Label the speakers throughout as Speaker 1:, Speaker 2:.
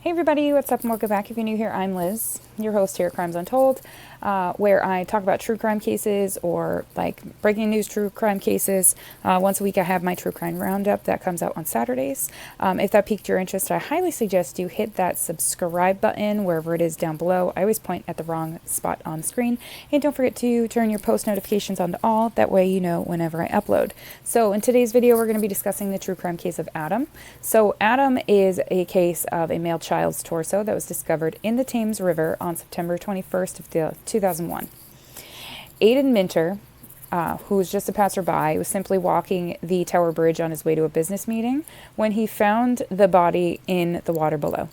Speaker 1: Hey everybody, what's up and welcome back. If you're new here, I'm Liz, your host here at Crimes Untold, where I talk about true crime cases or like breaking news true crime cases. Once a week I have my true crime roundup that comes out on Saturdays. If that piqued your interest, I highly suggest you hit that subscribe button wherever it is down below. I always point at the wrong spot on the screen. And don't forget to turn your post notifications on to all, that way you know whenever I upload. So in today's video we're going to be discussing the true crime case of Adam. So Adam is a case of a male child's torso that was discovered in the Thames River on September 21st of 2001. Aidan Minter, who was just a passerby, was simply walking the Tower Bridge on his way to a business meeting when he found the body in the water below.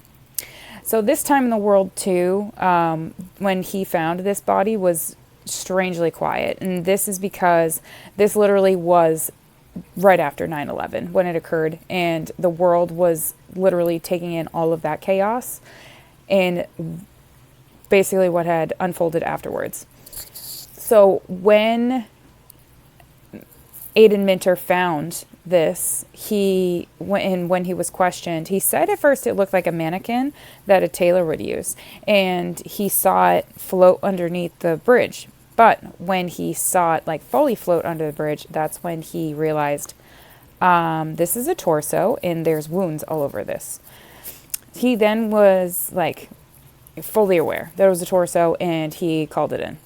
Speaker 1: So this time in the world too, when he found this body, was strangely quiet, and this is because this literally was right after 9/11 when it occurred, and the world was literally taking in all of that chaos and basically what had unfolded afterwards. So when Aidan Minter found this, when he was questioned, he said at first it looked like a mannequin that a tailor would use, and he saw it float underneath the bridge. But when he saw it like fully float under the bridge, that's when he realized this is a torso and there's wounds all over this. He then was like fully aware there was a torso and he called it in.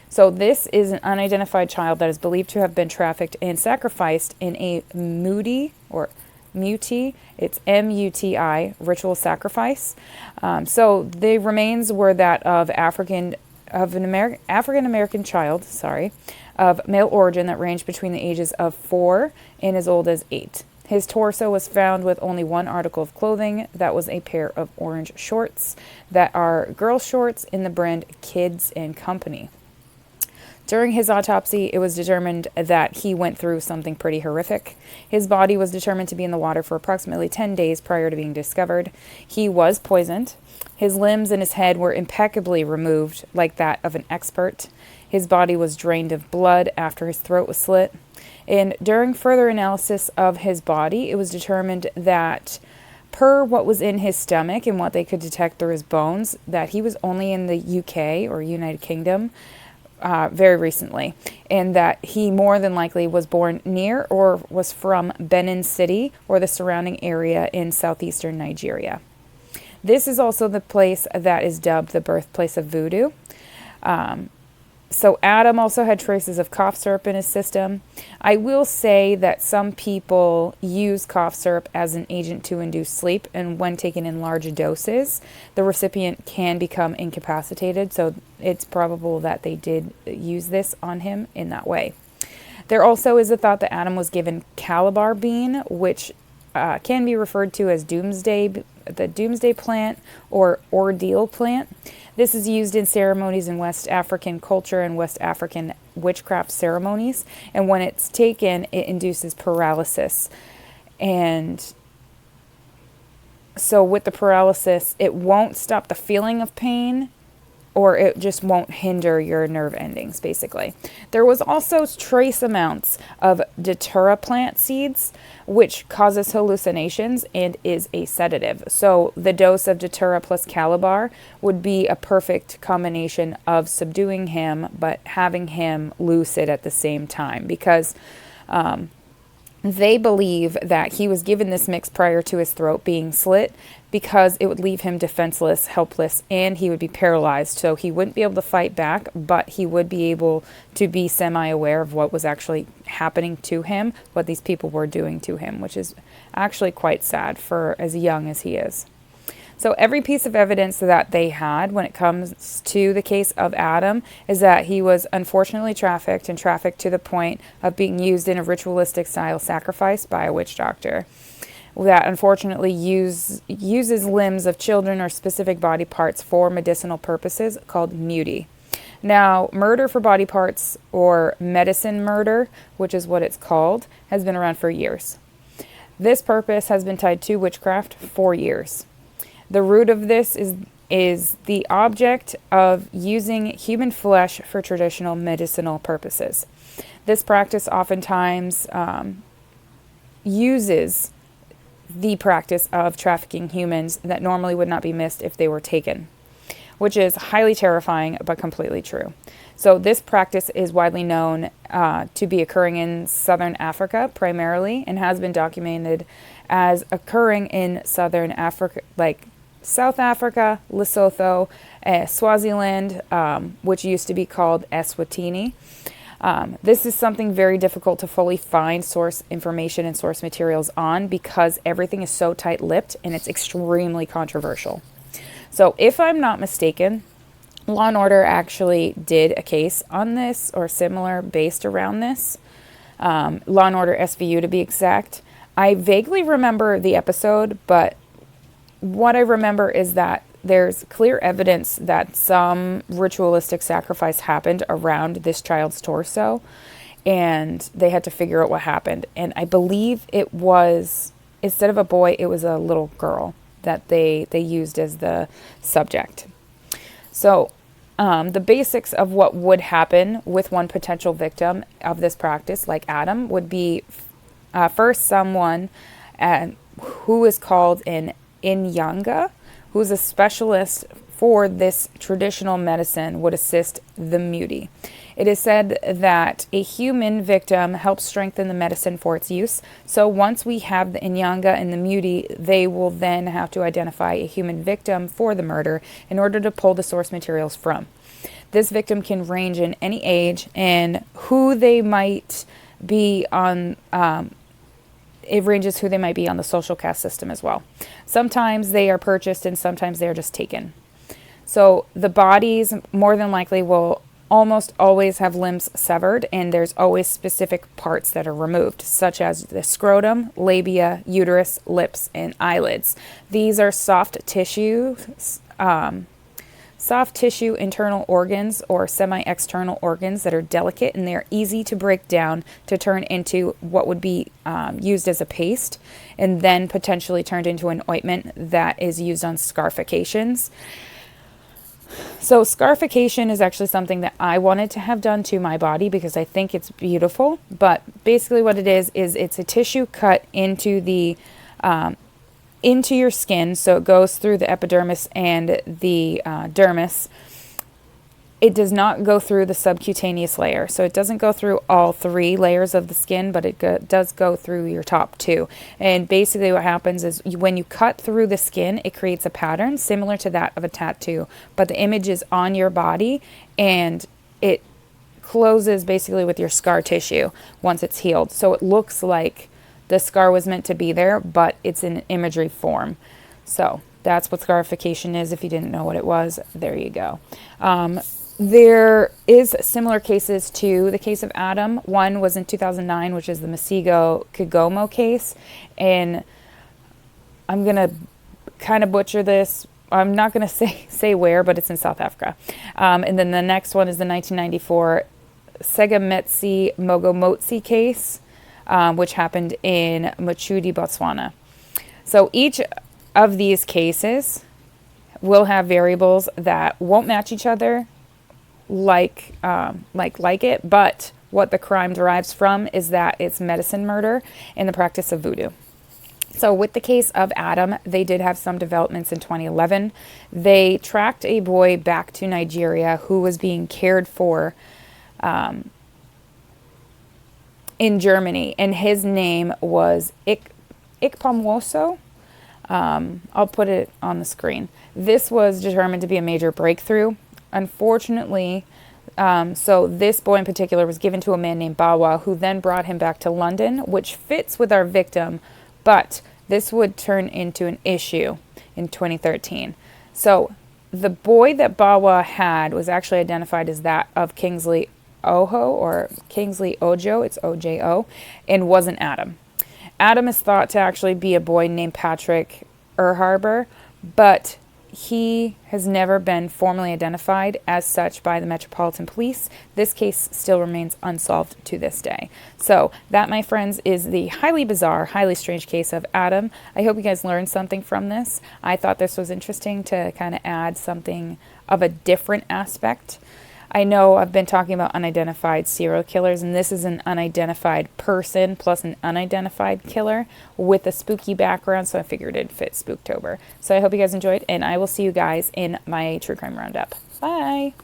Speaker 1: So this is an unidentified child that is believed to have been trafficked and sacrificed in a muti, it's M-U-T-I, ritual sacrifice. So the remains were that of an African-American child, of male origin that ranged between the ages of 4 and as old as 8. His torso was found with only one article of clothing. That was a pair of orange shorts that are girl shorts in the brand Kids and Company. During his autopsy, it was determined that he went through something pretty horrific. His body was determined to be in the water for approximately 10 days prior to being discovered. He was poisoned. His limbs and his head were impeccably removed, like that of an expert. His body was drained of blood after his throat was slit. And during further analysis of his body, it was determined that, per what was in his stomach and what they could detect through his bones, that he was only in the UK, or United Kingdom, very recently, and that he more than likely was born near or was from Benin City or the surrounding area in southeastern Nigeria. This is also the place that is dubbed the birthplace of voodoo. So Adam also had traces of cough syrup in his system. I will say that some people use cough syrup as an agent to induce sleep, and when taken in large doses, the recipient can become incapacitated, so it's probable that they did use this on him in that way. There also is a thought that Adam was given calabar bean, which can be referred to as the doomsday plant or ordeal plant. This is used in ceremonies in West African culture and West African witchcraft ceremonies, and when it's taken, it induces paralysis. And so with the paralysis, it won't stop the feeling of pain, or it just won't hinder your nerve endings, basically. There was also trace amounts of datura plant seeds, which causes hallucinations and is a sedative. So the dose of datura plus calabar would be a perfect combination of subduing him, but having him lucid at the same time, because they believe that he was given this mix prior to his throat being slit because it would leave him defenseless, helpless, and he would be paralyzed. So he wouldn't be able to fight back, but he would be able to be semi-aware of what was actually happening to him, what these people were doing to him, which is actually quite sad for as young as he is. So every piece of evidence that they had when it comes to the case of Adam is that he was unfortunately trafficked to the point of being used in a ritualistic style sacrifice by a witch doctor that unfortunately uses limbs of children or specific body parts for medicinal purposes, called muti. Now, murder for body parts, or medicine murder, which is what it's called, has been around for years. This purpose has been tied to witchcraft for years. The root of this is the object of using human flesh for traditional medicinal purposes. This practice oftentimes uses the practice of trafficking humans that normally would not be missed if they were taken, which is highly terrifying but completely true. So this practice is widely known to be occurring in southern Africa primarily, and has been documented as occurring in southern Africa, like South Africa, Lesotho, Swaziland, which used to be called Eswatini. This is something very difficult to fully find source information and source materials on, because everything is so tight-lipped and it's extremely controversial. So if I'm not mistaken, Law & Order actually did a case on this or similar based around this. Law & Order SVU to be exact. I vaguely remember the episode, but what I remember is that there's clear evidence that some ritualistic sacrifice happened around this child's torso, and they had to figure out what happened. And I believe it was, instead of a boy, it was a little girl that they used as the subject. So the basics of what would happen with one potential victim of this practice, like Adam, would be first someone who is called an Inyanga, who's a specialist for this traditional medicine, would assist the muti. It is said that a human victim helps strengthen the medicine for its use. So once we have the Inyanga and the muti, they will then have to identify a human victim for the murder in order to pull the source materials from. This victim can range in any age and who they might be on. It ranges who they might be on the social caste system as well. Sometimes they are purchased and sometimes they are just taken. So the bodies more than likely will almost always have limbs severed, and there's always specific parts that are removed, such as the scrotum, labia, uterus, lips, and eyelids. These are soft tissue internal organs or semi-external organs that are delicate, and they're easy to break down to turn into what would be used as a paste, and then potentially turned into an ointment that is used on scarifications. So scarification is actually something that I wanted to have done to my body because I think it's beautiful. But basically what it is it's a tissue cut into the into your skin, so it goes through the epidermis and the dermis. It does not go through the subcutaneous layer, so it doesn't go through all three layers of the skin, but it does go through your top two. And basically what happens is when you cut through the skin, it creates a pattern similar to that of a tattoo, but the image is on your body, and it closes basically with your scar tissue once it's healed. So it looks like the scar was meant to be there, but it's in imagery form. So that's what scarification is. If you didn't know what it was, there you go. There is similar cases to the case of Adam. One was in 2009, which is the Masigo Kigomo case. And I'm going to kind of butcher this. I'm not going to say where, but it's in South Africa. And then the next one is the 1994 Segametsi Mogomotsi case, which happened in Machudi, Botswana. So each of these cases will have variables that won't match each other like it, but what the crime derives from is that it's medicine murder and the practice of voodoo. So with the case of Adam, they did have some developments in 2011. They tracked a boy back to Nigeria who was being cared for in Germany, and his name was Ikpamwoso. I'll put it on the screen. This was determined to be a major breakthrough. Unfortunately, so this boy in particular was given to a man named Bawa, who then brought him back to London, which fits with our victim, but this would turn into an issue in 2013. So the boy that Bawa had was actually identified as that of Kingsley Ojo, or Kingsley Ojo, it's O-J-O, and wasn't Adam. Adam is thought to actually be a boy named Patrick Erharber, but he has never been formally identified as such by the Metropolitan Police. This case still remains unsolved to this day. So that, my friends, is the highly bizarre, highly strange case of Adam. I hope you guys learned something from this. I thought this was interesting to kind of add something of a different aspect I know I've been talking about unidentified serial killers, and this is an unidentified person plus an unidentified killer with a spooky background, so I figured it'd fit Spooktober. So I hope you guys enjoyed, and I will see you guys in my True Crime Roundup. Bye!